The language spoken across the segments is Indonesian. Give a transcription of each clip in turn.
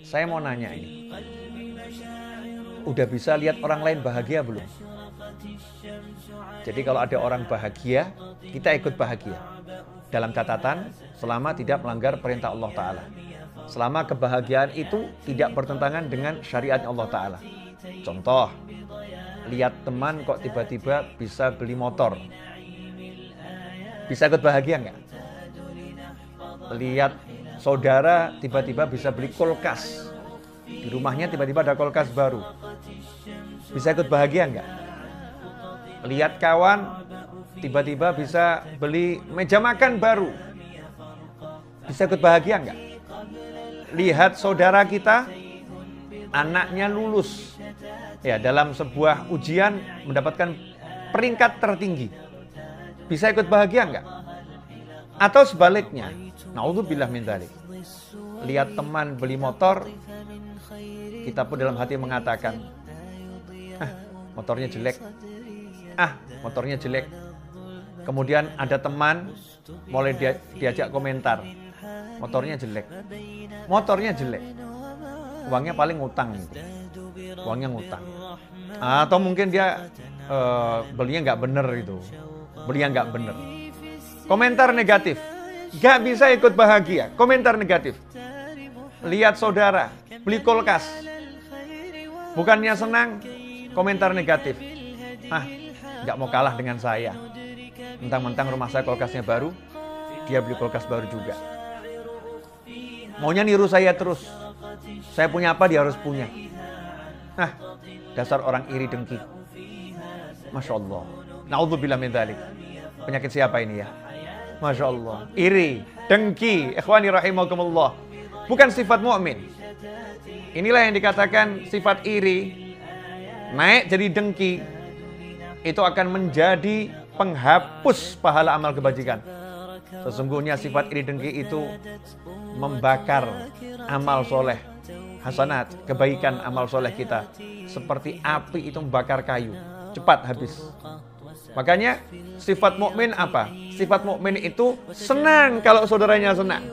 Saya mau nanya ini, udah bisa lihat orang lain bahagia belum? Jadi kalau ada orang bahagia, kita ikut bahagia. Dalam catatan, selama tidak melanggar perintah Allah Ta'ala. Selama kebahagiaan itu tidak bertentangan dengan syariat Allah Ta'ala. Contoh, lihat teman kok tiba-tiba bisa beli motor. Bisa ikut bahagia nggak? Lihat saudara tiba-tiba bisa beli kulkas. Di rumahnya tiba-tiba ada kulkas baru. Bisa ikut bahagia nggak? Lihat kawan tiba-tiba bisa beli meja makan baru. Bisa ikut bahagia nggak? Lihat saudara kita, anaknya lulus. Ya, dalam sebuah ujian mendapatkan peringkat tertinggi. Bisa ikut bahagia nggak? Atau sebaliknya, naudzubillah min dzalik. Lihat teman beli motor, kita pun dalam hati mengatakan, motornya jelek. Motornya jelek. Kemudian ada teman mulai diajak komentar, motornya jelek. Motornya jelek. Uangnya paling ngutang gitu. Uangnya ngutang. Atau mungkin dia belinya nggak bener itu. Belinya nggak bener. Komentar negatif. Nggak bisa ikut bahagia. Komentar negatif. Lihat saudara beli kulkas. Bukannya senang, komentar negatif. Nggak mau kalah dengan saya. Mentang-mentang rumah saya kulkasnya baru, dia beli kulkas baru juga. Maunya niru saya terus. Saya punya apa, dia harus punya. Dasar orang iri dengki. Masya Allah. Naudzubillah min dzalik. Penyakit siapa ini ya? Masya Allah. Iri, dengki. Ikhwani rahimakumullah. Bukan sifat mukmin. Inilah yang dikatakan sifat iri. Naik jadi dengki. Itu akan menjadi penghapus pahala amal kebajikan. Sesungguhnya sifat iri dengki itu membakar amal soleh, hasanat, kebaikan amal soleh kita. Seperti api itu membakar kayu, cepat habis. Makanya sifat mukmin apa? Sifat mukmin itu senang kalau saudaranya senang,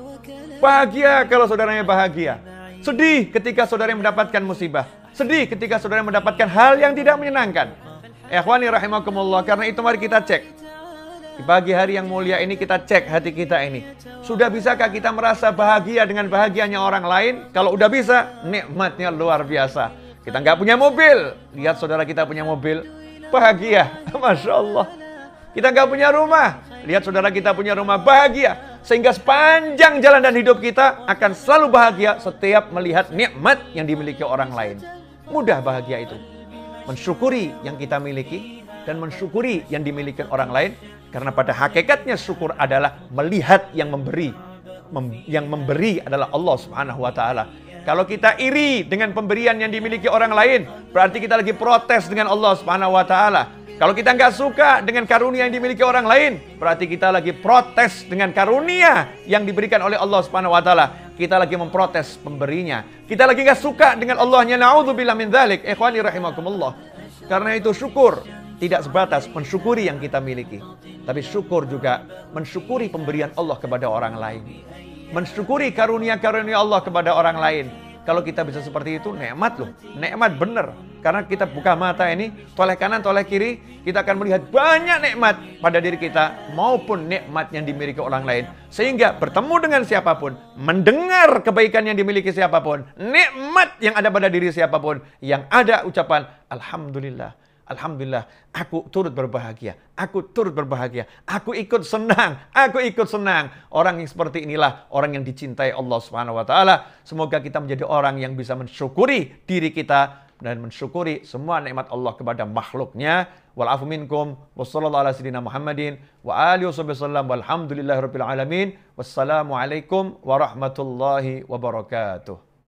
bahagia kalau saudaranya bahagia, sedih ketika saudaranya mendapatkan musibah, sedih ketika saudaranya mendapatkan hal yang tidak menyenangkan. Ikhwani rahimakumullah, karena itu mari kita cek. Di pagi hari yang mulia ini kita cek hati kita ini. Sudah bisakah kita merasa bahagia dengan bahagianya orang lain? Kalau udah bisa, nikmatnya luar biasa. Kita nggak punya mobil, lihat saudara kita punya mobil, bahagia. Masya Allah. Kita nggak punya rumah, lihat saudara kita punya rumah, bahagia. Sehingga sepanjang jalan dan hidup kita akan selalu bahagia setiap melihat nikmat yang dimiliki orang lain. Mudah bahagia itu. Mensyukuri yang kita miliki dan mensyukuri yang dimiliki orang lain, karena pada hakikatnya syukur adalah melihat yang memberi. Yang memberi adalah Allah Subhanahu wa taala. Kalau kita iri dengan pemberian yang dimiliki orang lain, berarti kita lagi protes dengan Allah Subhanahu wa taala. Kalau kita nggak suka dengan karunia yang dimiliki orang lain, berarti kita lagi protes dengan karunia yang diberikan oleh Allah Subhanahu wa taala. Kita lagi memprotes pemberinya. Kita lagi nggak suka dengan Allahnya. Na'udzubillah min dzalik. Ikhwani rahimakumullah. Karena itu syukur tidak sebatas mensyukuri yang kita miliki, tapi syukur juga mensyukuri pemberian Allah kepada orang lain. Mensyukuri karunia-karunia Allah kepada orang lain. Kalau kita bisa seperti itu, nikmat loh. Nikmat bener. Karena kita buka mata ini, toleh kanan, toleh kiri, kita akan melihat banyak nikmat pada diri kita maupun nikmat yang dimiliki orang lain. Sehingga bertemu dengan siapapun, mendengar kebaikan yang dimiliki siapapun, nikmat yang ada pada diri siapapun, yang ada ucapan Alhamdulillah. Alhamdulillah, aku turut berbahagia, aku turut berbahagia, aku ikut senang, aku ikut senang. Orang yang seperti inilah orang yang dicintai Allah Subhanahu wa taala. Semoga kita menjadi orang yang bisa mensyukuri diri kita dan mensyukuri semua nikmat Allah kepada makhluknya. Wal afu minkum wassallallahu ala sayyidina Muhammadin wa alihi wasallam walhamdulillahirabbil alamin. Wassalamualaikum warahmatullahi wabarakatuh.